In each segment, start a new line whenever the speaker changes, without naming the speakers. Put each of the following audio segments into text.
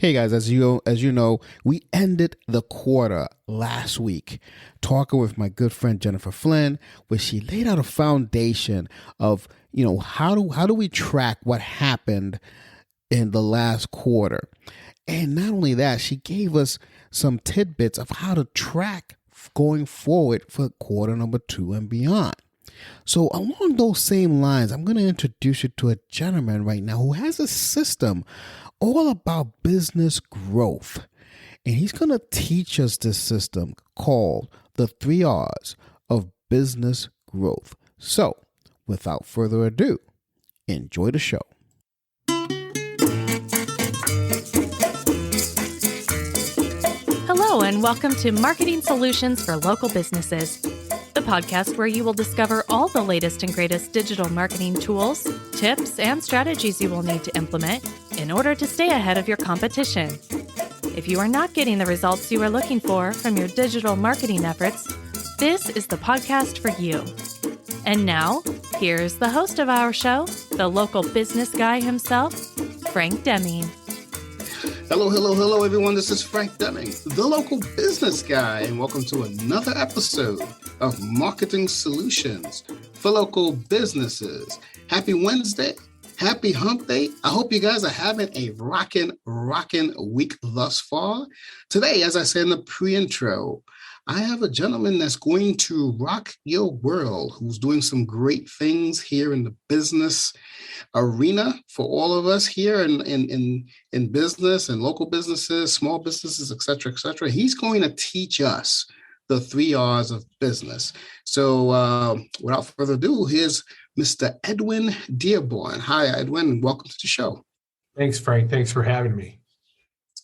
Hey guys, as you know, we ended the quarter last week talking with my good friend Jennifer Flynn, where she laid out a foundation of, how do we track what happened in the last quarter. And not only that, she gave us some tidbits of how to track going forward for quarter number 2 and beyond. So along those same lines, I'm going to introduce you to a gentleman right now who has a system all about business growth. And he's going to teach us this system called the 3 R's of business growth. So without further ado, enjoy the show.
Hello, and welcome to Marketing Solutions for Local Businesses, the podcast where you will discover all the latest and greatest digital marketing tools, tips, and strategies you will need to implement in order to stay ahead of your competition. If you are not getting the results you are looking for from your digital marketing efforts, this is the podcast for you. And now, here's the host of our show, the local business guy himself, Frank Deming.
Hello, everyone. This is Frank Deming, the local business guy, and welcome to another episode of Marketing Solutions for Local Businesses. Happy Wednesday. Happy Hump Day. I hope you guys are having a rockin' week thus far. Today, as I said in the pre-intro, I have a gentleman that's going to rock your world, who's doing some great things here in the business arena for all of us here in business and local businesses, small businesses, et cetera, et cetera. He's going to teach us the 3 R's of business. So without further ado, here's Mr. Edwin Dearborn. Hi, Edwin. Welcome to the show.
Thanks, Frank. Thanks for having me.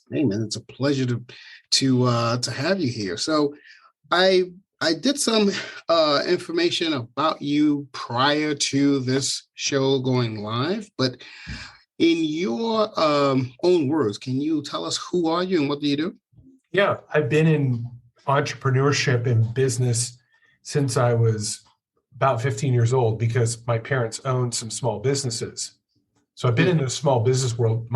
Hey, man, it's a pleasure to have you here. So I did some information about you prior to this show going live, but in your own words, can you tell us who are you and what do you do?
Yeah, I've been in entrepreneurship and business since I was about 15 years old because my parents owned some small businesses. So I've been in the small business world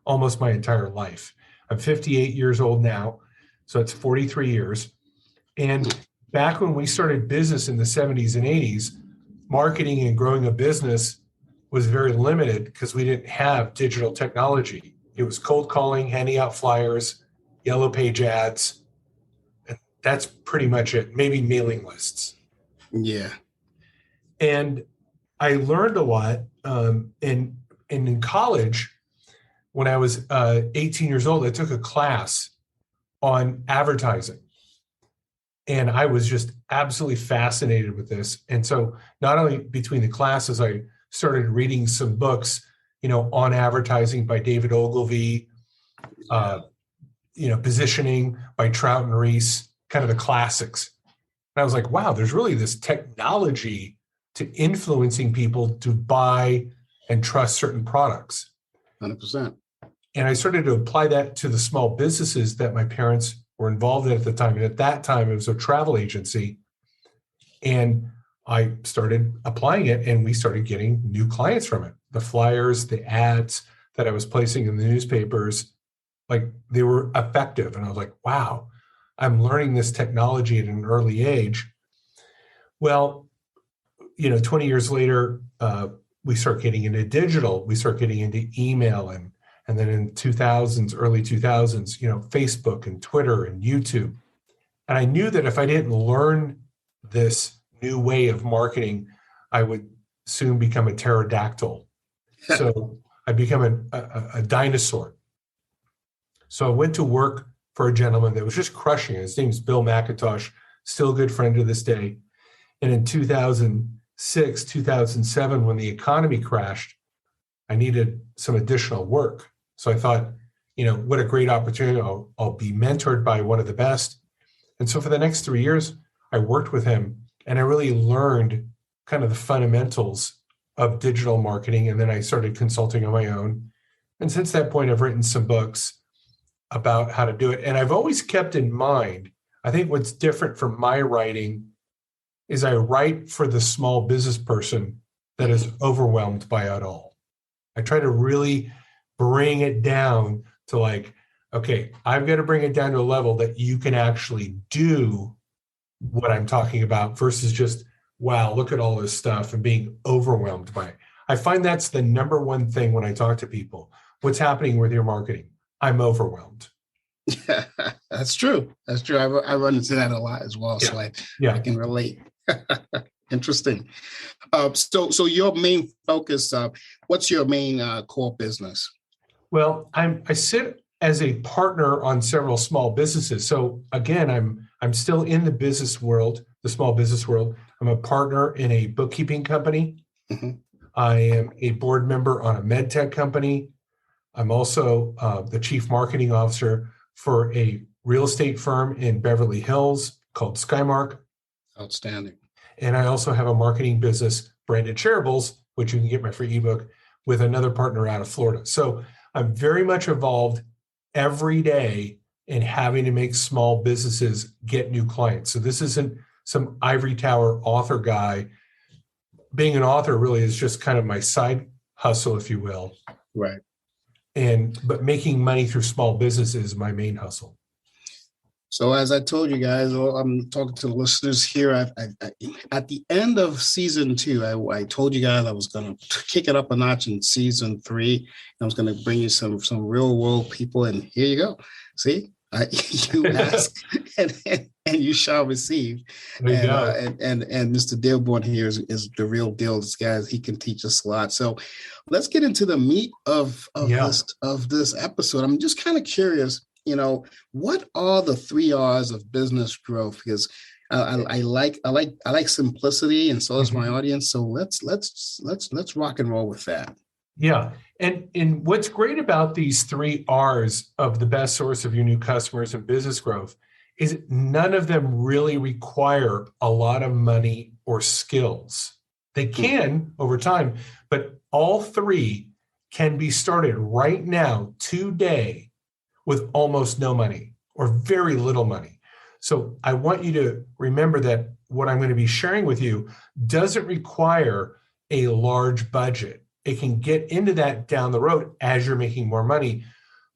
almost my entire life. I'm 58 years old now, so it's 43 years. And back when we started business in the 70s and 80s, marketing and growing a business was very limited because we didn't have digital technology. It was cold calling, handing out flyers, yellow page ads. And that's pretty much it, maybe mailing lists.
Yeah.
And I learned a lot. And in college, when I was 18 years old, I took a class on advertising. And I was just absolutely fascinated with this. And so not only between the classes, I started reading some books, on advertising by David Ogilvy, positioning by Trout and Reese, kind of the classics. And I was like, wow, there's really this technology to influencing people to buy and trust certain products.
100%.
And I started to apply that to the small businesses that my parents were involved in at the time. And at that time, it was a travel agency. And I started applying it and we started getting new clients from it. The flyers, the ads that I was placing in the newspapers, they were effective. And I was like, wow, I'm learning this technology at an early age. Well, 20 years later, we start getting into digital. We start getting into email and then in early 2000s, Facebook and Twitter and YouTube. And I knew that if I didn't learn this new way of marketing, I would soon become a pterodactyl. So I become a dinosaur. So I went to work for a gentleman that was just crushing it. His name's Bill McIntosh, still a good friend to this day. And in 2006, 2007, when the economy crashed, I needed some additional work. So I thought, what a great opportunity. I'll be mentored by one of the best. And so for the next 3 years, I worked with him and I really learned kind of the fundamentals of digital marketing. And then I started consulting on my own. And since that point, I've written some books about how to do it. And I've always kept in mind, I think what's different from my writing is I write for the small business person that is overwhelmed by it all. I try to really bring it down to okay, I've got to bring it down to a level that you can actually do what I'm talking about versus just, wow, look at all this stuff and being overwhelmed by it. I find that's the number one thing when I talk to people. What's happening with your marketing? I'm overwhelmed.
That's true. That's true. I run into that a lot as well. So I can relate. Interesting. So your main focus, what's your main core business?
Well, I sit as a partner on several small businesses. So again, I'm still in the business world, the small business world. I'm a partner in a bookkeeping company.
Mm-hmm.
I am a board member on a med tech company. I'm also the chief marketing officer for a real estate firm in Beverly Hills called Skymark.
Outstanding.
And I also have a marketing business, Branded Shareables, which you can get my free ebook, with another partner out of Florida. So I'm very much involved every day in having to make small businesses get new clients. So this isn't some ivory tower author guy. Being an author really is just kind of my side hustle, if you will.
Right.
But making money through small business is my main hustle.
So as I told you guys, I'm talking to the listeners here. At the end of season 2, I told you guys I was going to kick it up a notch in season 3. I was going to bring you some real world people, and here you go. See, you ask and you shall receive.
There you go.
And Mr. Dearborn here is the real deal. This guy, he can teach us a lot. So let's get into the meat of this episode. I'm just kind of curious. What are the 3 R's of business growth? Because I like simplicity, and so does my audience. So let's rock and roll with that.
Yeah, and what's great about these 3 R's of the best source of your new customers and business growth is none of them really require a lot of money or skills. They can over time, but all 3 can be started right now, today, with almost no money or very little money. So I want you to remember that what I'm going to be sharing with you doesn't require a large budget. It can get into that down the road as you're making more money.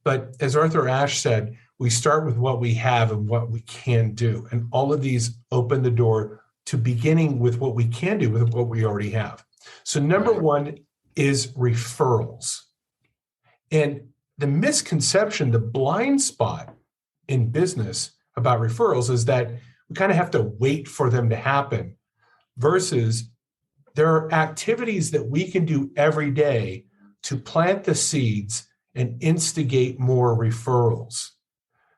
But as Arthur Ashe said, we start with what we have and what we can do. And all of these open the door to beginning with what we can do with what we already have. So number 1 is referrals. And the misconception, the blind spot in business about referrals is that we kind of have to wait for them to happen versus there are activities that we can do every day to plant the seeds and instigate more referrals.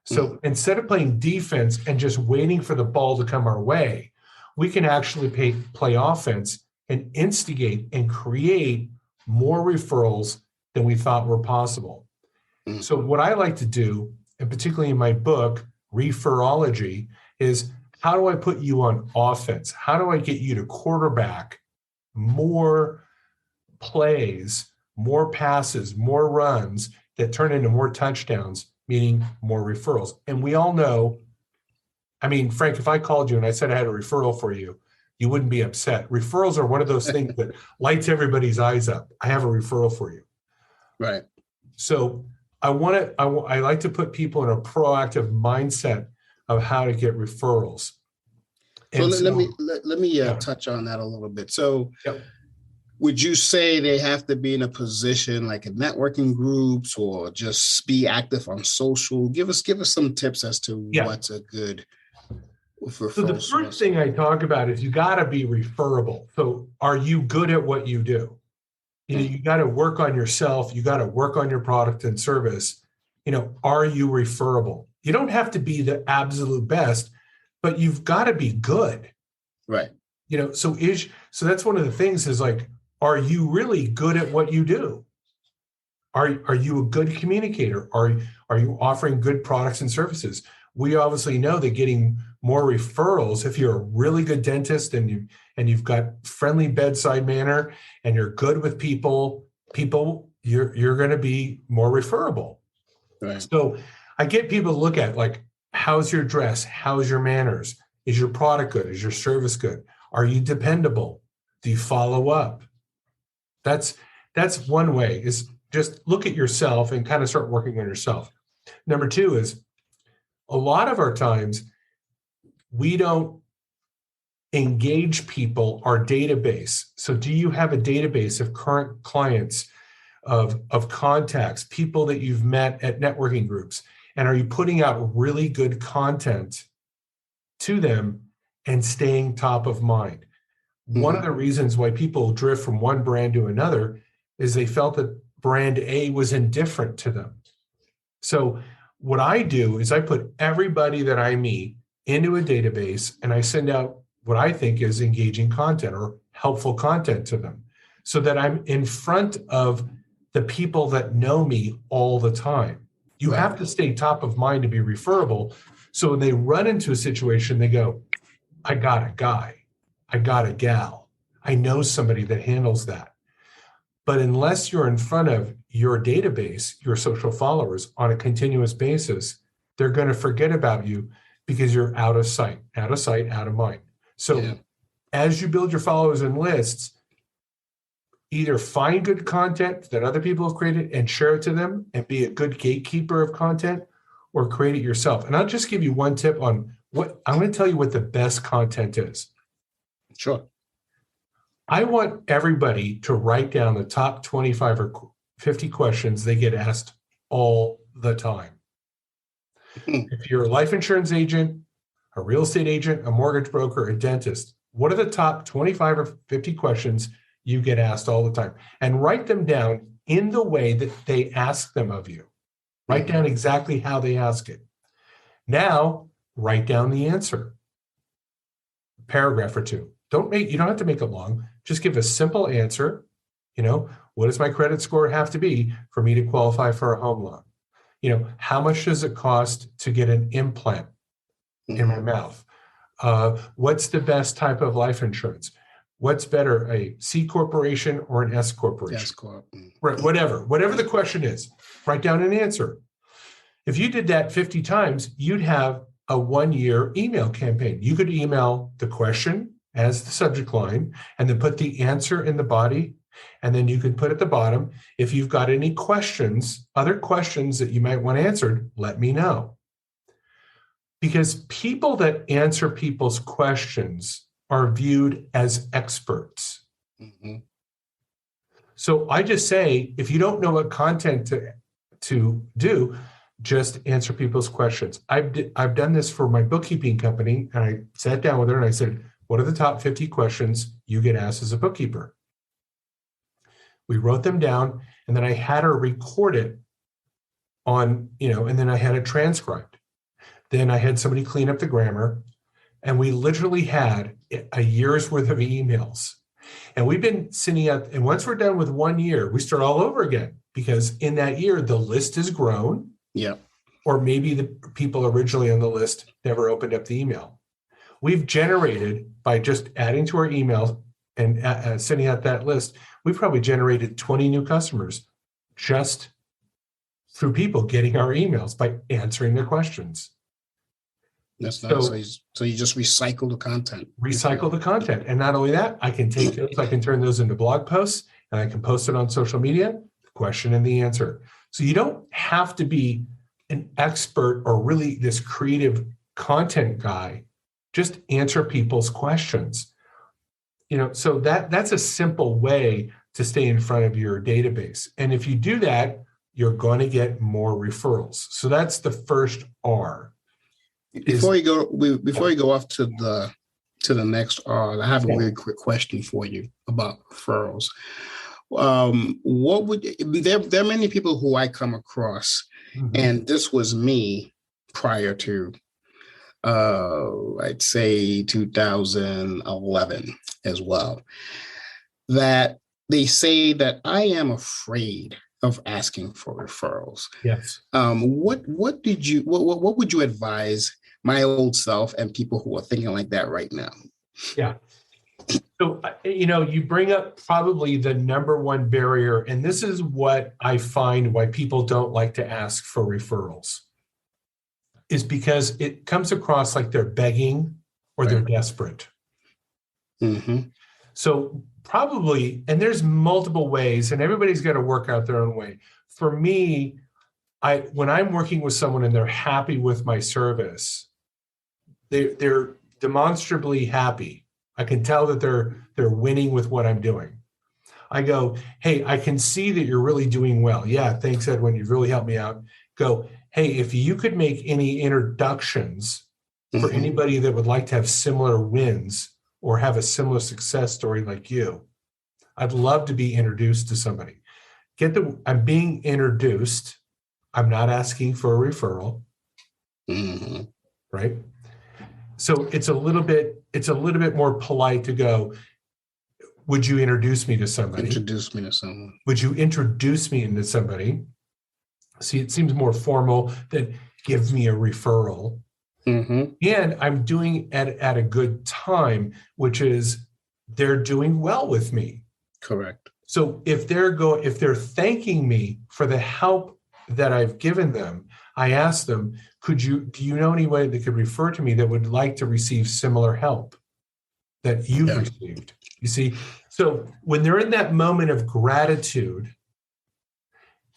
So instead of playing defense and just waiting for the ball to come our way, we can actually play offense and instigate and create more referrals than we thought were possible. So what I like to do, and particularly in my book, Referrology, is how do I put you on offense? How do I get you to quarterback more plays, more passes, more runs that turn into more touchdowns, meaning more referrals? And we all know, I mean, Frank, if I called you and I said I had a referral for you, you wouldn't be upset. Referrals are one of those things that lights everybody's eyes up. I have a referral for you.
Right.
So I like to put people in a proactive mindset of how to get referrals.
So let me touch on that a little bit. So would you say they have to be in a position like in networking groups or just be active on social? Give us some tips as to what's a good referral. So
the first thing I talk about is you got to be referable. So are you good at what you do? You got to work on yourself. You got to work on your product and service. Are you referable? You don't have to be the absolute best, but you've got to be good.
Right.
So that's one of the things is like, are you really good at what you do? Are you a good communicator? Are you offering good products and services? We obviously know that getting more referrals, if you're a really good dentist and you've got friendly bedside manner and you're good with people, you're going to be more referable.
Right.
So I get people to look at like, how's your dress? How's your manners? Is your product good? Is your service good? Are you dependable? Do you follow up? That's one way, is just look at yourself and kind of start working on yourself. Number two is a lot of our times we don't engage people, our database. So do you have a database of current clients, of contacts, people that you've met at networking groups? And are you putting out really good content to them and staying top of mind? One of the reasons why people drift from one brand to another is they felt that brand A was indifferent to them. So what I do is I put everybody that I meet into a database and I send out what I think is engaging content or helpful content to them so that I'm in front of the people that know me all the time. You have to stay top of mind to be referable. So when they run into a situation, they go, I got a guy, I got a gal, I know somebody that handles that. But unless you're in front of your database, your social followers on a continuous basis, they're going to forget about you because you're out of sight, out of mind. So as you build your followers and lists, either find good content that other people have created and share it to them and be a good gatekeeper of content, or create it yourself. And I'll just give you one tip on what I'm going to tell you what the best content is.
Sure.
I want everybody to write down the top 25 or 50 questions they get asked all the time. If you're a life insurance agent, a real estate agent, a mortgage broker, a dentist, what are the top 25 or 50 questions you get asked all the time? And write them down in the way that they ask them of you. Write down exactly how they ask it. Now, write down the answer. A paragraph or two. You don't have to make it long. Just give a simple answer. What does my credit score have to be for me to qualify for a home loan? How much does it cost to get an implant in my mouth? What's the best type of life insurance? What's better, a C corporation or an S corporation?
S corp.
Right, whatever the question is, write down an answer. If you did that 50 times, you'd have a 1-year email campaign. You could email the question as the subject line and then put the answer in the body. And then you could put at the bottom, if you've got any questions, other questions that you might want answered, let me know. Because people that answer people's questions are viewed as experts. So I just say, if you don't know what content to do, just answer people's questions. I've done this for my bookkeeping company, and I sat down with her and I said, what are the top 50 questions you get asked as a bookkeeper? We wrote them down, and then I had her record it on, and then I had it transcribed. Then I had somebody clean up the grammar, and we literally had a year's worth of emails. And we've been sending out, and once we're done with 1 year, we start all over again, because in that year, the list has grown.
Yeah.
Or maybe the people originally on the list never opened up the email. We've generated, by just adding to our emails and sending out that list, we've probably generated 20 new customers just through people getting our emails by answering their questions.
That's nice. So you just recycle the content.
Recycle the content. And not only that, I can take those, I can turn those into blog posts, and I can post it on social media, the question and the answer. So you don't have to be an expert or really this creative content guy. Just answer people's questions. So that's a simple way to stay in front of your database. And if you do that, you're going to get more referrals. So that's the first R.
Before you go off to the next R, I have a really quick question for you about referrals. There are many people who I come across, and this was me prior to I'd say 2011 as well, that they say that I am afraid of asking for referrals.
Yes.
What would you advise my old self and people who are thinking like that right now?
Yeah. So, you bring up probably the number one barrier, and this is what I find why people don't like to ask for referrals, is because it comes across like they're begging or they're desperate. So probably, and there's multiple ways, and everybody's got to work out their own way. For me, when I'm working with someone and they're happy with my service, they're demonstrably happy. I can tell that they're winning with what I'm doing. I go, hey, I can see that you're really doing well. Yeah, thanks, Edwin. You've really helped me out. Go, hey, if you could make any introductions for anybody that would like to have similar wins or have a similar success story like you, I'd love to be introduced to somebody. I'm being introduced. I'm not asking for a referral, right? So it's a little bit more polite to go, would you introduce me to somebody?
Introduce me to someone.
Would you introduce me into somebody? See, it seems more formal than give me a referral. And I'm doing it at a good time, which is they're doing well with me.
Correct.
So if they're thanking me for the help that I've given them, I ask them, do you know anybody that could refer to me that would like to receive similar help that you've received? You see, so when they're in that moment of gratitude,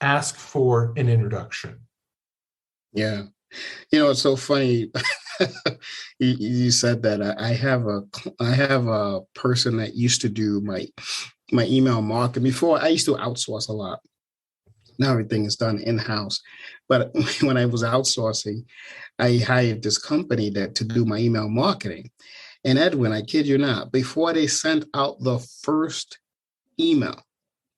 ask for an introduction.
Yeah. It's so funny. you said that. I have a person that used to do my email marketing. Before, I used to outsource a lot. Now everything is done in-house. But when I was outsourcing, I hired this company to do my email marketing. And Edwin, I kid you not, before they sent out the first email,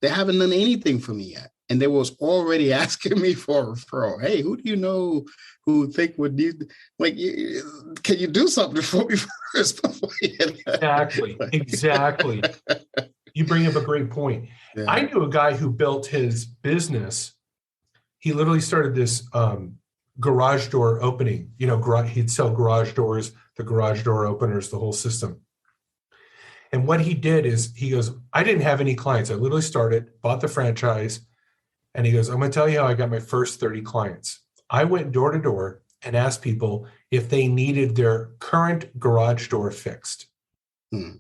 they haven't done anything for me yet. And they was already asking me for a referral. Hey, who do you know who think would need, can you do something for me first?
Exactly. You bring up a great point.
Yeah.
I knew a guy who built his business. He literally started this garage door opening. He'd sell garage doors, the garage door openers, the whole system. And what he did is he goes, I didn't have any clients. I literally bought the franchise. And he goes, I'm going to tell you how I got my first 30 clients. I went door to door and asked people if they needed their current garage door fixed. And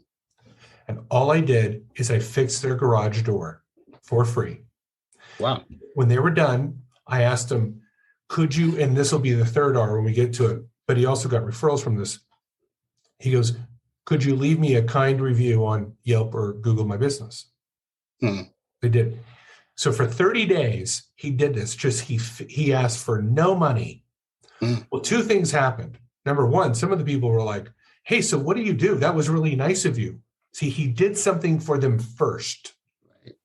all I did is I fixed their garage door for free.
Wow.
When they were done, I asked them, could you, and this will be the third R when we get to it, but he also got referrals from this. He goes, could you leave me a kind review on Yelp or Google My Business? They did. So for 30 days, he did this. He asked for no money. Well, two things happened. Number one, some of the people were like, hey, so what do you do? That was really nice of you. See, he did something for them first. Right.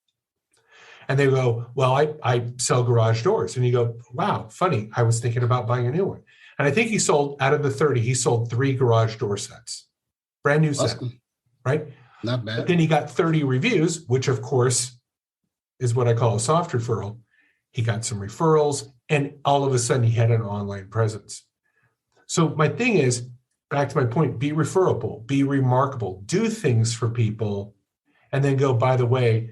And they go, well, I sell garage doors. And you go, wow, funny. I was thinking about buying a new one. And I think he sold, out of the 30, he sold 3 garage door sets. Brand new set, right?
Not bad.
But then he got 30 reviews, which of course is what I call a soft referral. He got some referrals, and all of a sudden he had an online presence. So my thing is, back to my point, be referable, be remarkable, do things for people, and then go, by the way,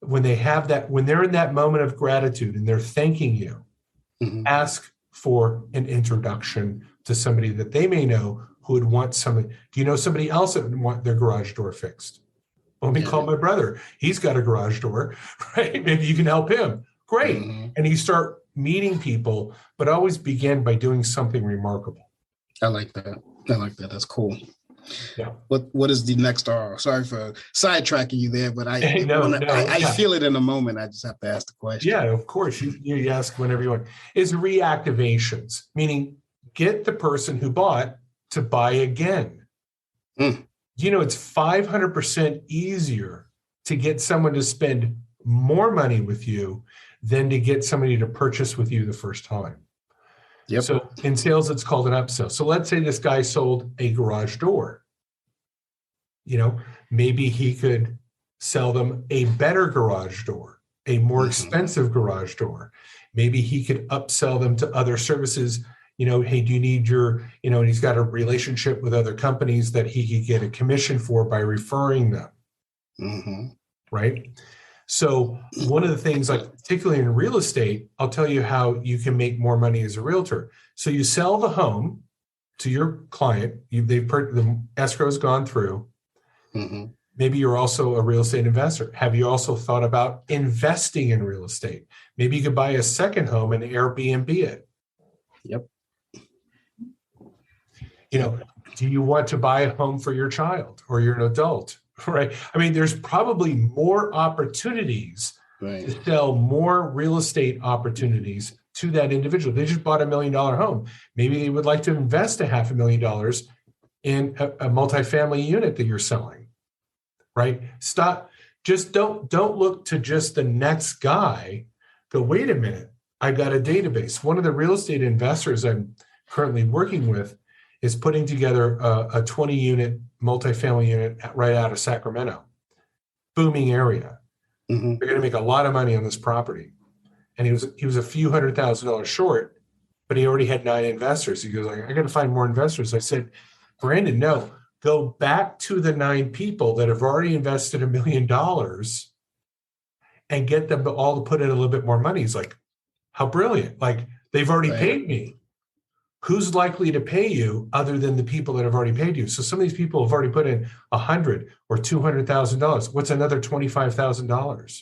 when they're in that moment of gratitude and they're thanking you, ask for an introduction to somebody that they may know who would want somebody. Do you know somebody else that would want their garage door fixed? Let me call my brother. He's got a garage door, right? Maybe you can help him. Great. And you start meeting people, but always begin by doing something remarkable.
I like that. That's cool.
Yeah.
What is the next R? Sorry for sidetracking you there, but I feel it in a moment. I just have to ask the question.
Yeah, of course. You ask whenever you want. Is reactivations, meaning get the person who bought to buy again. It's 500% easier to get someone to spend more money with you than to get somebody to purchase with you the first time.
Yep.
So in sales, it's called an upsell. So let's say this guy sold a garage door. Maybe he could sell them a better garage door, a more expensive garage door. Maybe he could upsell them to other services. Hey, do you need and he's got a relationship with other companies that he could get a commission for by referring them. Right? So one of the things, like particularly in real estate, I'll tell you how you can make more money as a realtor. So you sell the home to your client. The escrow has gone through. Maybe you're also a real estate investor. Have you also thought about investing in real estate? Maybe you could buy a second home and Airbnb it.
Yep.
Do you want to buy a home for your child, or you're an adult, right? I mean, there's probably more opportunities
Right.
to sell more real estate opportunities to that individual. They just bought $1 million home. Maybe they would like to invest $500,000 in a multifamily unit that you're selling, right? Don't look to just the next guy. Go, wait a minute, I got a database. One of the real estate investors I'm currently working with is putting together a 20-unit multifamily unit right out of Sacramento, booming area.
Mm-hmm.
They're going to make a lot of money on this property. And he was a few $100,000 short, but he already had 9 investors. He goes, I got to find more investors. I said, Brandon, no, go back to the 9 people that have already invested $1 million and get them all to put in a little bit more money. He's like, how brilliant. Like, they've already paid me. Who's likely to pay you other than the people that have already paid you? So some of these people have already put in $100,000 or $200,000. What's another $25,000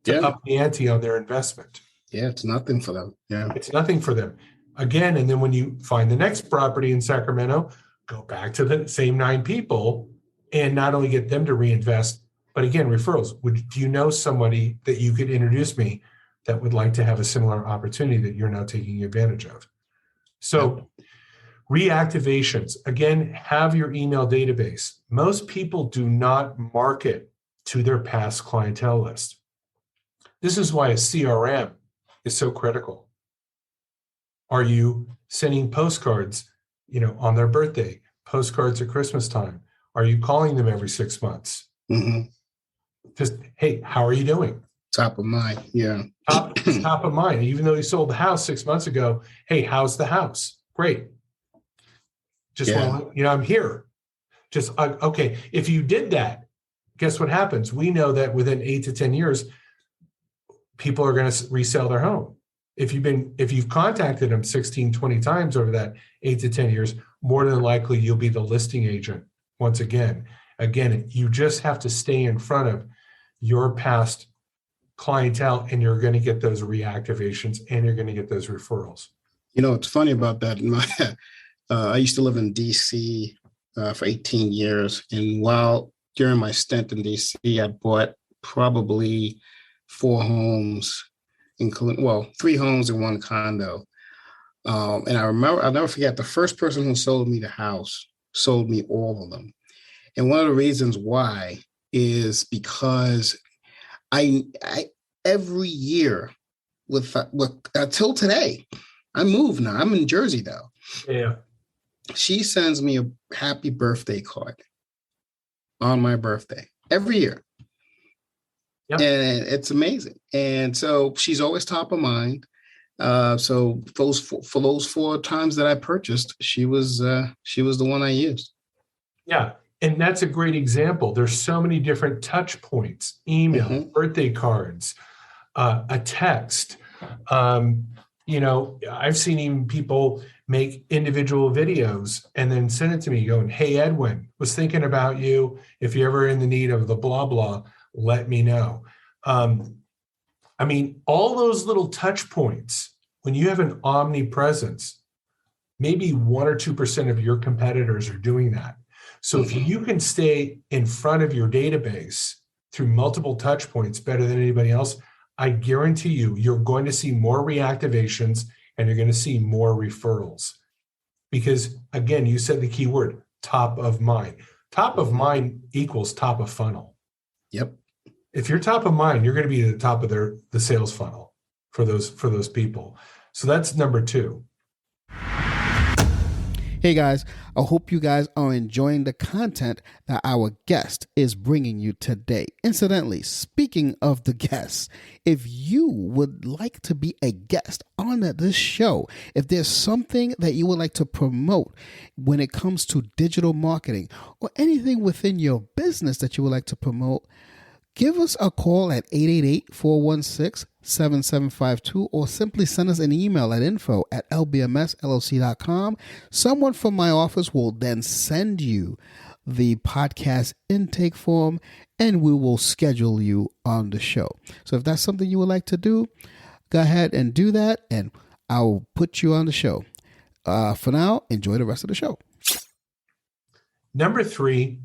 to up the ante on their investment?
Yeah, it's nothing for them. Yeah,
it's nothing for them. Again, and then when you find the next property in Sacramento, go back to the same 9 people and not only get them to reinvest, but again, referrals. Do you know somebody that you could introduce me that would like to have a similar opportunity that you're now taking advantage of? So reactivations, again, have your email database. Most people do not market to their past clientele list. This is why a CRM is so critical. Are you sending postcards, on their birthday, postcards at Christmas time? Are you calling them every 6 months?
Mm-hmm.
Just, hey, how are you doing?
Top of mind. Yeah.
Top of mind. Even though you sold the house 6 months ago, hey, how's the house? Great. I'm here. Just, okay. If you did that, guess what happens? We know that within 8 to 10 years, people are going to resell their home. If you've contacted them 16, 20 times over that 8 to 10 years, more than likely you'll be the listing agent once again. Again, you just have to stay in front of your past clientele, and you're going to get those reactivations and you're going to get those referrals.
It's funny about that. I used to live in DC for 18 years. And while during my stint in DC, I bought probably 4 homes, including, 3 homes and 1 condo. And I'll never forget, the first person who sold me the house sold me all of them. And one of the reasons why is because I every year with until today, I moved now. I'm in Jersey though.
Yeah.
She sends me a happy birthday card on my birthday every year. Yep. And it's amazing. And so she's always top of mind. So for those 4 times that I purchased, she was the one I used.
Yeah. And that's a great example. There's so many different touch points, email, birthday cards, a text. I've seen even people make individual videos and then send it to me going, hey, Edwin, was thinking about you. If you're ever in the need of the blah, blah, let me know. All those little touch points, when you have an omnipresence, maybe 1 or 2% of your competitors are doing that. So if you can stay in front of your database through multiple touch points better than anybody else, I guarantee you're going to see more reactivations and you're going to see more referrals. Because again, you said the key word, top of mind. Top of mind equals top of funnel.
Yep.
If you're top of mind, you're going to be at the top of the sales funnel for those people. So that's number 2.
Hey guys, I hope you guys are enjoying the content that our guest is bringing you today. Incidentally, speaking of the guests, if you would like to be a guest on this show, if there's something that you would like to promote when it comes to digital marketing or anything within your business that you would like to promote, give us a call at 888-416-7752 or simply send us an email at info@lbmsllc.com. Someone from my office will then send you the podcast intake form, and we will schedule you on the show. So if that's something you would like to do, go ahead and do that, and I'll put you on the show. For now, enjoy the rest of the show.
Number 3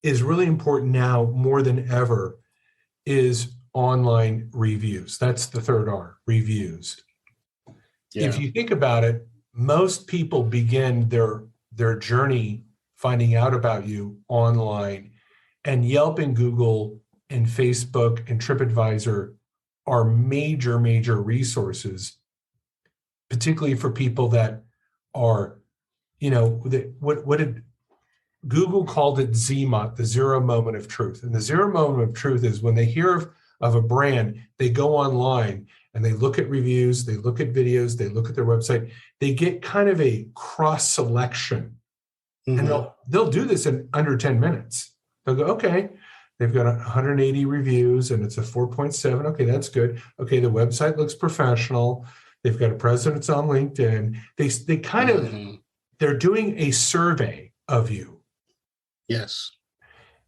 is really important now more than ever is online reviews. That's the third R, reviews.
Yeah.
If you think about it, most people begin their journey finding out about you online, and Yelp and Google and Facebook and TripAdvisor are major resources, particularly for people that are, what did Google called it ZMOT, the zero moment of truth. And the zero moment of truth is when they hear of a brand, they go online and they look at reviews, they look at videos, they look at their website, they get kind of a cross selection. Mm-hmm. And they'll do this in under 10 minutes. They'll go, okay, they've got 180 reviews and it's a 4.7. Okay, that's good. Okay, the website looks professional. They've got a presence on LinkedIn. They kind of, they're doing a survey of you.
Yes.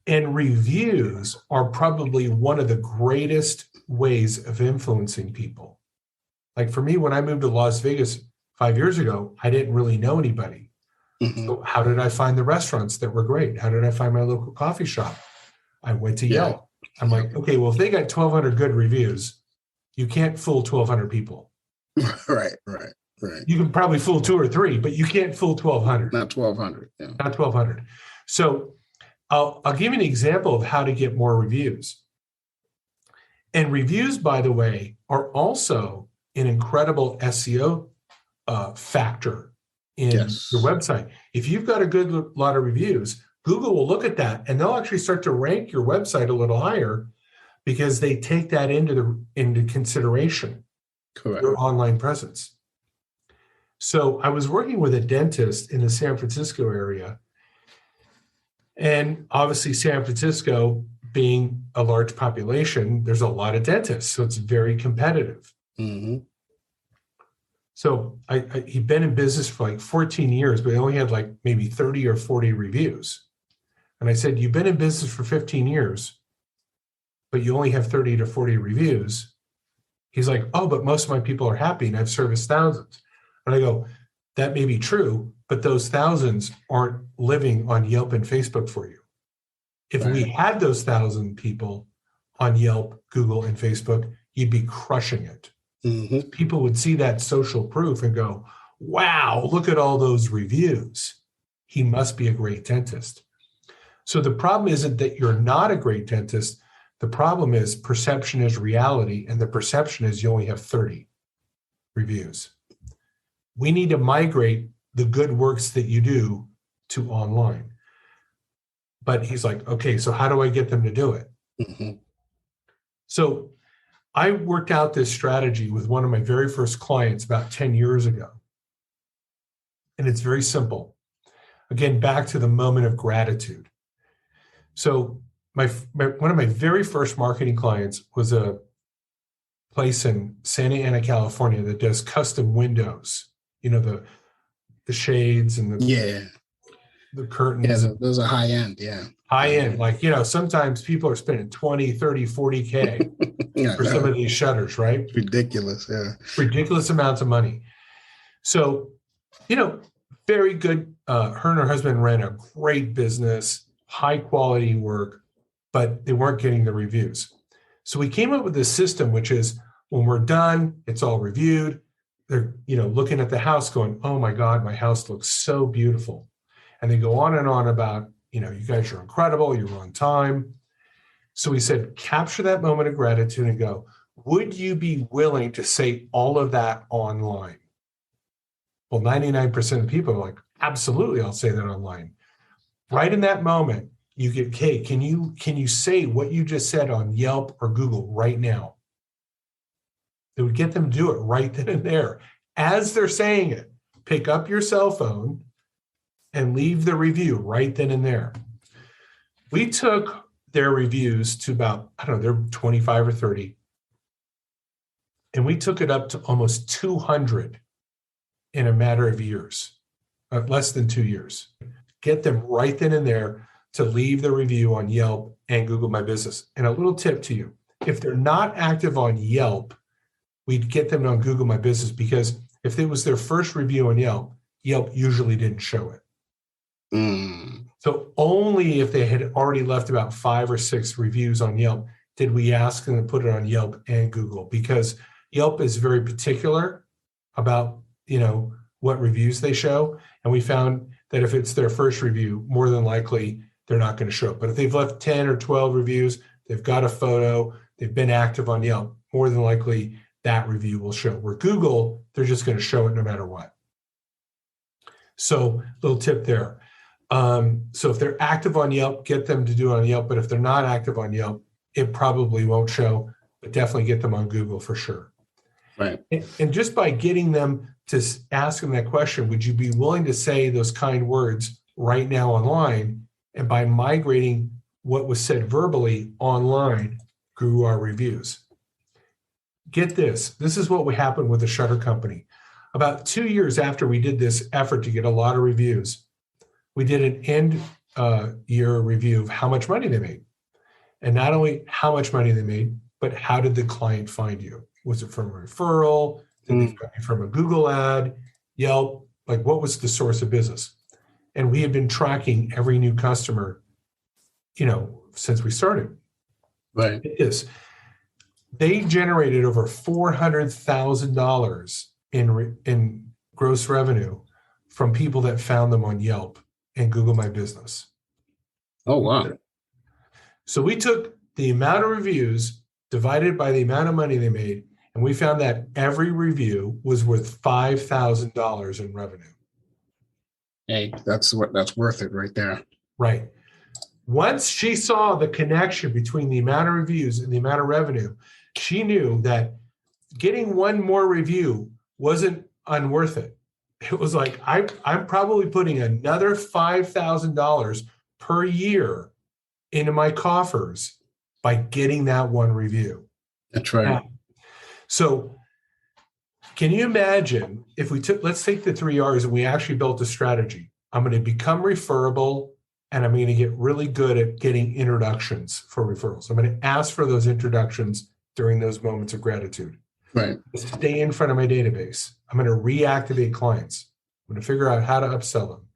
And reviews are probably one of the greatest ways of influencing people. Like for me, when I moved to Las Vegas 5 years ago, I didn't really know anybody. Mm-hmm. So how did I find the restaurants that were great? How did I find my local coffee shop? I went to Yelp. I'm like, okay, well, if they got 1,200 good reviews, you can't fool 1,200 people.
Right.
You can probably fool 2 or 3, but you can't fool 1,200.
Not 1,200. Yeah.
Not 1,200. So I'll give you an example of how to get more reviews. And reviews, by the way, are also an incredible SEO factor in your website. If you've got a good lot of reviews, Google will look at that and they'll actually start to rank your website a little higher because they take that into consideration.
Correct.
Your online presence. So I was working with a dentist in the San Francisco area. And obviously San Francisco being a large population, there's a lot of dentists. So it's very competitive. Mm-hmm. So he'd been in business for like 14 years, but he only had like maybe 30 or 40 reviews. And I said, you've been in business for 15 years, but you only have 30 to 40 reviews. He's like, oh, but most of my people are happy and I've serviced thousands. And I go, that may be true, but those thousands aren't living on Yelp and Facebook for you. If we had those 1,000 people on Yelp, Google, and Facebook, you'd be crushing it. Mm-hmm. People would see that social proof and go, wow, look at all those reviews. He must be a great dentist. So the problem isn't that you're not a great dentist. The problem is perception is reality, and the perception is you only have 30 reviews. We need to migrate the good works that you do to online. But he's like, okay, so how do I get them to do it? Mm-hmm. So I worked out this strategy with one of my very first clients about 10 years ago. And it's very simple. Again, back to the moment of gratitude. So one of my very first marketing clients was a place in Santa Ana, California that does custom windows, the shades and the curtains.
Yeah, those are high end. Yeah.
High end. Like, sometimes people are spending 20, 30, 40K for some of these shutters, right?
Ridiculous. Yeah.
Ridiculous amounts of money. So, very good. Her and her husband ran a great business, high quality work, but they weren't getting the reviews. So we came up with this system, which is when we're done, it's all reviewed. They're, looking at the house going, oh my God, my house looks so beautiful. And they go on and on about, you guys are incredible, you're on time. So we said, capture that moment of gratitude and go, would you be willing to say all of that online? Well, 99% of people are like, absolutely, I'll say that online. Right in that moment, you get, hey, can you say what you just said on Yelp or Google right now? It would get them to do it right then and there. As they're saying it, pick up your cell phone and leave the review right then and there. We took their reviews to about, they're 25 or 30. And we took it up to almost 200 in a matter of years, less than 2 years. Get them right then and there to leave the review on Yelp and Google My Business. And a little tip to you, if they're not active on Yelp, we'd get them on Google My Business, because if it was their first review on Yelp, Yelp usually didn't show it. So only if they had already left about 5 or 6 reviews on Yelp did we ask them to put it on Yelp and Google, because Yelp is very particular about, what reviews they show. And we found that if it's their first review, more than likely they're not going to show it. But if they've left 10 or 12 reviews, they've got a photo, they've been active on Yelp, more than likely that review will show. Where Google, they're just going to show it no matter what. So little tip there. So if they're active on Yelp, get them to do it on Yelp. But if they're not active on Yelp, it probably won't show, but definitely get them on Google for sure.
Right.
And just by getting them to ask them that question, would you be willing to say those kind words right now online? And by migrating what was said verbally online, grew our reviews. Get this. This is what happened with the Shutter Company. About 2 years after we did this effort to get a lot of reviews, we did an end year review of how much money they made. And not only how much money they made, but how did the client find you? Was it from a referral? Did they find you from a Google ad, Yelp? Like, what was the source of business? And we have been tracking every new customer, since we started.
Right.
They generated over $400,000 in gross revenue from people that found them on Yelp and Google My Business.
Oh, wow.
So we took the amount of reviews divided by the amount of money they made, and we found that every review was worth $5,000 in revenue.
Hey, that's worth it right there.
Right. Once she saw the connection between the amount of reviews and the amount of revenue, she knew that getting one more review wasn't unworth it. It was like, I'm probably putting another $5,000 per year into my coffers by getting that one review.
That's right.
Now, so can you imagine if let's take the 3 R's and we actually built a strategy. I'm going to become referable, and I'm going to get really good at getting introductions for referrals. I'm going to ask for those introductions during those moments of gratitude.
Right.
Stay in front of my database. I'm going to reactivate clients. I'm going to figure out how to upsell them.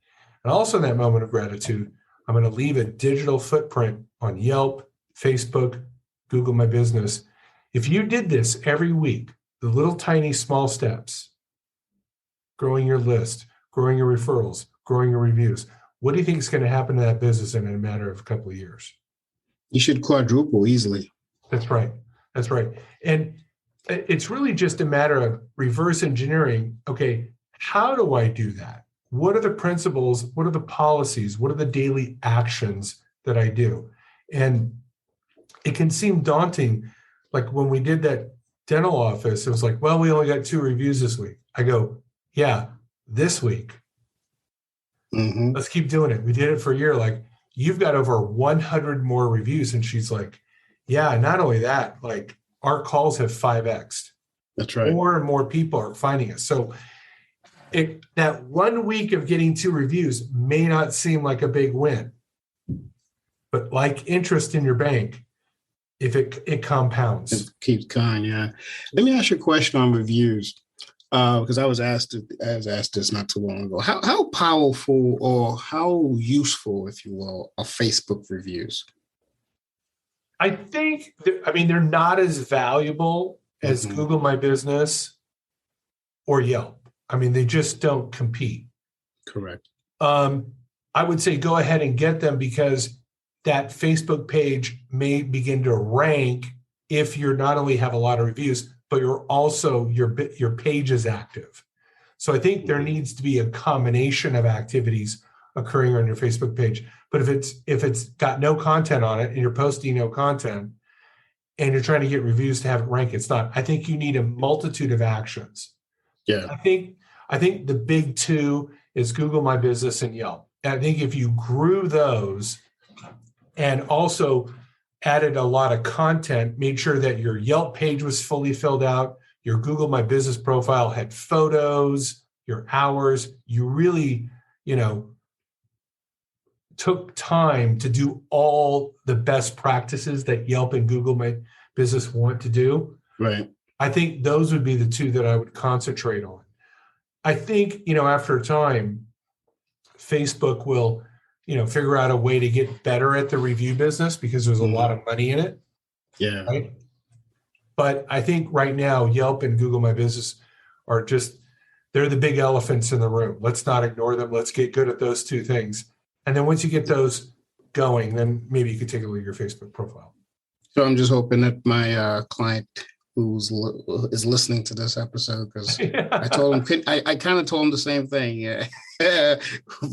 And also in that moment of gratitude, I'm going to leave a digital footprint on Yelp, Facebook, Google My Business. If you did this every week, the little tiny small steps, growing your list, growing your referrals, growing your reviews, what do you think is going to happen to that business in a matter of a couple of years?
You should quadruple easily.
That's right. That's right. And it's really just a matter of reverse engineering. Okay, how do I do that? What are the principles? What are the policies? What are the daily actions that I do? And it can seem daunting. Like when we did that dental office, it was like, well, we only got 2 reviews this week. I go, yeah, this week. Let's keep doing it. We did it for a year. Like, you've got over 100 more reviews. And she's like, yeah, not only that, like our calls have 5x'd.
That's right.
More and more people are finding us. So that 1 week of getting 2 reviews may not seem like a big win, but like interest in your bank, if it compounds.
It keeps going, yeah. Let me ask you a question on reviews, because I was asked this not too long ago. How powerful or how useful, if you will, are Facebook reviews?
I think, they're not as valuable as Google My Business or Yelp. They just don't compete.
Correct.
I would say go ahead and get them, because that Facebook page may begin to rank if you're not only have a lot of reviews, but you're also, your page is active. So I think there needs to be a combination of activities occurring on your Facebook page. But if it's got no content on it and you're posting no content and you're trying to get reviews to have it rank, it's not. I think you need a multitude of actions.
Yeah.
I think the big 2 is Google My Business and Yelp. And I think if you grew those and also added a lot of content, made sure that your Yelp page was fully filled out, your Google My Business profile had photos, your hours, you really, took time to do all the best practices that Yelp and Google My Business want to do,
Right.
I think those would be the two that I would concentrate on. I think, after a time, Facebook will, figure out a way to get better at the review business because there's a lot of money in it.
Yeah.
Right. But I think right now, Yelp and Google My Business are they're the big elephants in the room. Let's not ignore them. Let's get good at those two things. And then once you get those going, then maybe you could take a look at your Facebook profile.
So I'm just hoping that my client is listening to this episode, because I told him, I kind of told him the same thing. Yeah.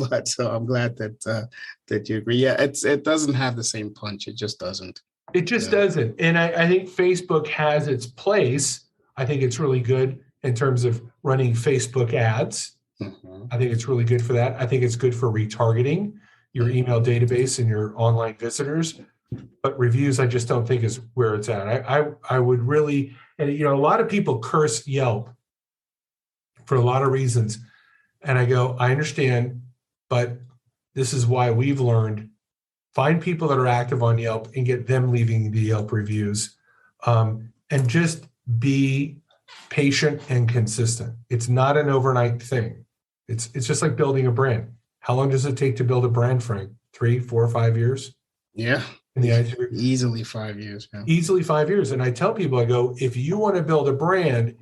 But so I'm glad that you agree. Yeah, it doesn't have the same punch. It just doesn't.
It just doesn't. And I think Facebook has its place. I think it's really good in terms of running Facebook ads.
Mm-hmm.
I think it's really good for that. I think it's good for retargeting your email database and your online visitors. But reviews, I just don't think is where it's at. I would really, and a lot of people curse Yelp for a lot of reasons. And I go, I understand, but this is why we've learned. Find people that are active on Yelp and get them leaving the Yelp reviews, and just be patient and consistent. It's not an overnight thing. It's just like building a brand. How long does it take to build a brand, Frank? 3, 4, 5 years?
Yeah.
In the IT
easily 5 years. Yeah.
Easily 5 years. And I tell people, I go, if you want to build a brand,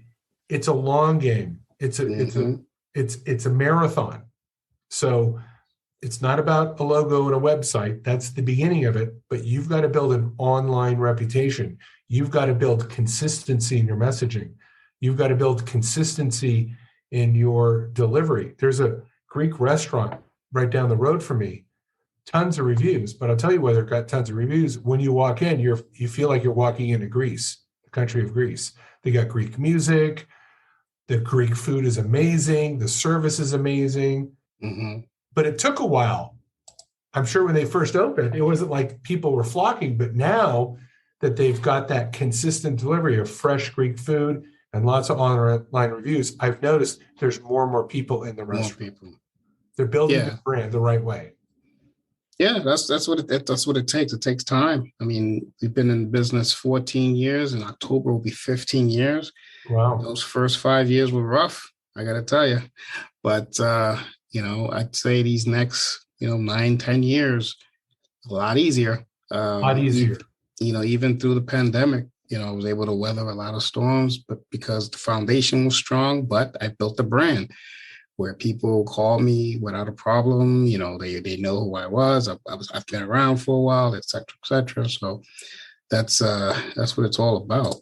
it's a long game. It's a marathon. So it's not about a logo and a website. That's the beginning of it. But you've got to build an online reputation. You've got to build consistency in your messaging. You've got to build consistency in your delivery. There's a Greek restaurant right down the road from me. Tons of reviews. But I'll tell you why they've got tons of reviews. When you walk in, you feel like you're walking into Greece, the country of Greece. They got Greek music. The Greek food is amazing. The service is amazing.
Mm-hmm.
But it took a while. I'm sure when they first opened, it wasn't like people were flocking. But now that they've got that consistent delivery of fresh Greek food and lots of online reviews, I've noticed there's more and more people in the restaurant.
More people.
They're building the brand the right way.
Yeah, that's what it takes. It takes time. I mean, we've been in business 14 years. In October will be 15 years.
Wow.
Those first 5 years were rough, I got to tell you. But, I'd say these next, 9, 10 years, a lot easier.
A lot easier.
Even through the pandemic, I was able to weather a lot of storms, but because the foundation was strong, but I built a brand where people call me without a problem. They know who I was. I've been around for a while, et cetera, et cetera. So that's what it's all about.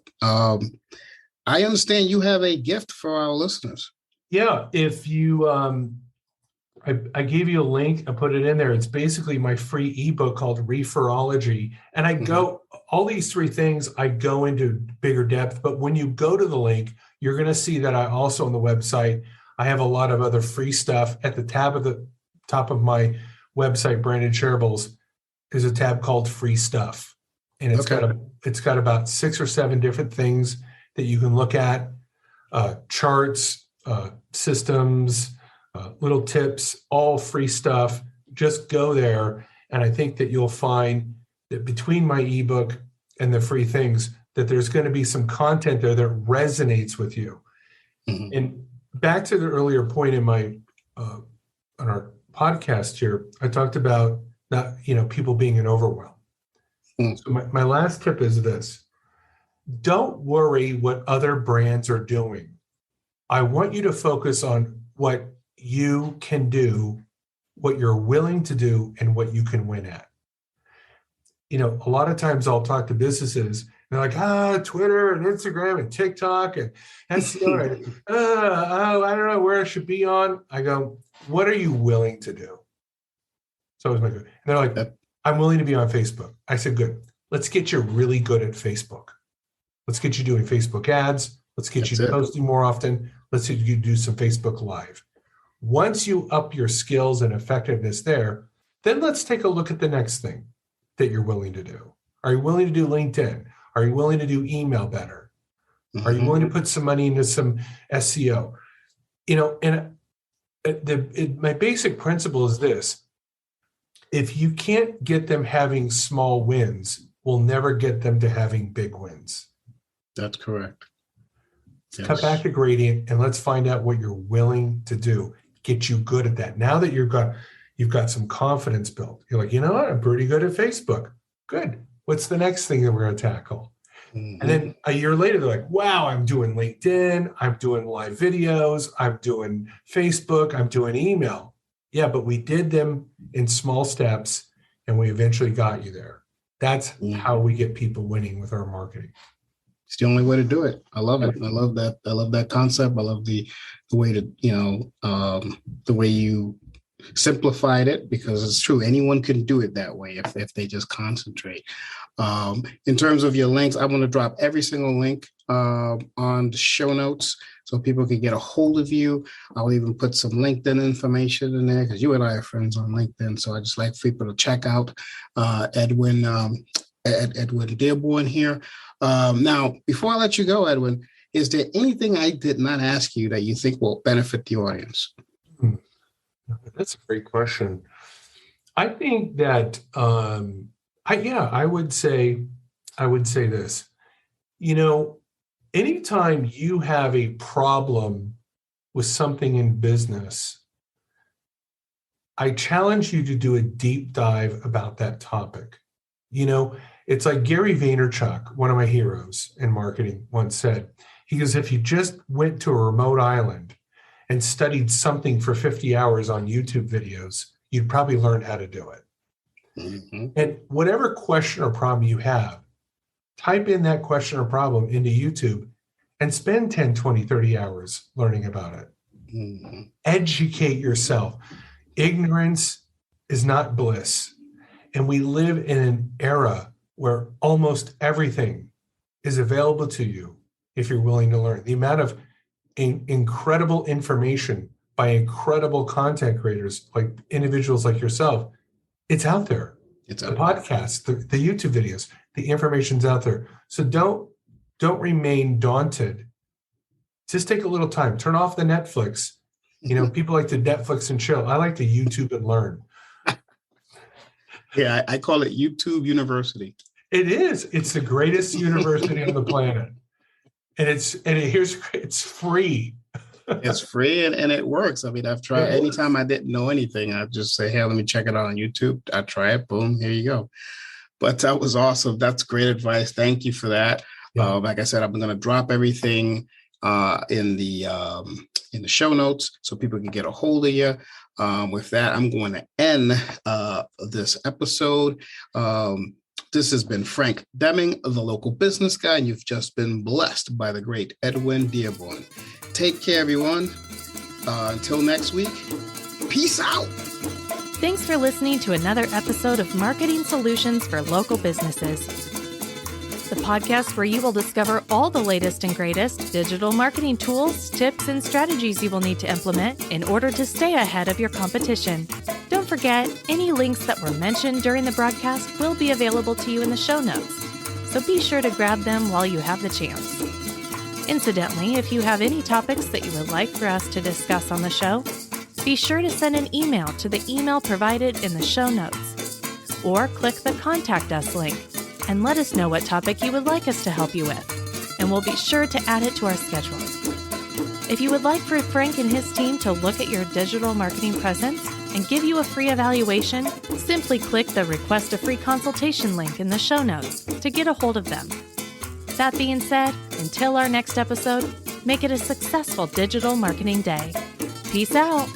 I understand you have a gift for our listeners.
Yeah. If you, I gave you a link, I put it in there. It's basically my free ebook called Referrology. And I go, all these 3 things, I go into bigger depth, but when you go to the link, you're going to see that I also on the website, I have a lot of other free stuff. At the top of my website, Branded Shareables, is a tab called Free Stuff. And it's got about 6 or 7 different things that you can look at, charts, systems, little tips, all free stuff. Just go there. And I think that you'll find that between my ebook and the free things, that there's going to be some content there that resonates with you. Mm-hmm. And back to the earlier point in my on our podcast here, I talked about not people being in overwhelm. Mm. So my last tip is this: don't worry what other brands are doing. I want you to focus on what you can do, what you're willing to do, and what you can win at. A lot of times I'll talk to businesses. They're like, Twitter and Instagram and TikTok and SEO. I don't know where I should be on. I go, what are you willing to do? So it's my good. And they're like, I'm willing to be on Facebook. I said, good. Let's get you really good at Facebook. Let's get you doing Facebook ads. Let's get you posting more often. Let's get you do some Facebook Live. Once you up your skills and effectiveness there, then let's take a look at the next thing that you're willing to do. Are you willing to do LinkedIn? Are you willing to do email better? Mm-hmm. Are you willing to put some money into some SEO? And my basic principle is this: if you can't get them having small wins, we'll never get them to having big wins.
That's correct.
Let's cut back the gradient and let's find out what you're willing to do. Get you good at that. Now that you've got some confidence built, you're like, you know what? I'm pretty good at Facebook. Good. What's the next thing that we're going to tackle? Mm-hmm. And then a year later, they're like, wow, I'm doing LinkedIn. I'm doing live videos. I'm doing Facebook. I'm doing email. Yeah, but we did them in small steps and we eventually got you there. That's how we get people winning with our marketing.
It's the only way to do it. I love it. I love that. I love that concept. I love the way to, the way you simplified it, because it's true. Anyone can do it that way if they just concentrate. In terms of your links, I want to drop every single link on the show notes so people can get a hold of you. I'll even put some LinkedIn information in there because you and I are friends on LinkedIn. So I just like for people to check out Edwin Dearborn here. Now, before I let you go, Edwin, is there anything I did not ask you that you think will benefit the audience?
That's a great question. I think that I would say this. Anytime you have a problem with something in business, I challenge you to do a deep dive about that topic. It's like Gary Vaynerchuk, one of my heroes in marketing, once said. He goes, if you just went to a remote island and studied something for 50 hours on YouTube videos, you'd probably learn how to do it. Mm-hmm. And whatever question or problem you have, type in that question or problem into YouTube and spend 10, 20, 30 hours learning about it. Mm-hmm. Educate yourself. Ignorance is not bliss. And we live in an era where almost everything is available to you if you're willing to learn. The amount of incredible information by incredible content creators, like individuals like yourself, it's out there. It's the podcasts, the YouTube videos, the information's out there. So don't remain daunted. Just take a little time. Turn off the Netflix. People like to Netflix and chill. I like to YouTube and learn.
Yeah, I call it YouTube University.
It is. It's the greatest university on the planet. And it's free.
It's free and it works. I mean, I've tried anytime I didn't know anything, I'd just say, hey, let me check it out on YouTube. I try it. Boom. Here you go. But that was awesome. That's great advice. Thank you for that. Yeah. Like I said, I'm going to drop everything in the show notes so people can get a hold of you. With that, I'm going to end this episode. This has been Frank Deming, the local business guy, and you've just been blessed by the great Edwin Dearborn. Take care, everyone. Until next week, peace out.
Thanks for listening to another episode of Marketing Solutions for Local Businesses, the podcast where you will discover all the latest and greatest digital marketing tools, tips, and strategies you will need to implement in order to stay ahead of your competition. Don't forget, any links that were mentioned during the broadcast will be available to you in the show notes, so be sure to grab them while you have the chance. Incidentally, if you have any topics that you would like for us to discuss on the show, be sure to send an email to the email provided in the show notes, or click the Contact Us link and let us know what topic you would like us to help you with, and we'll be sure to add it to our schedule. If you would like for Frank and his team to look at your digital marketing presence and give you a free evaluation, simply click the Request a Free Consultation link in the show notes to get a hold of them. That being said, until our next episode, make it a successful digital marketing day. Peace out.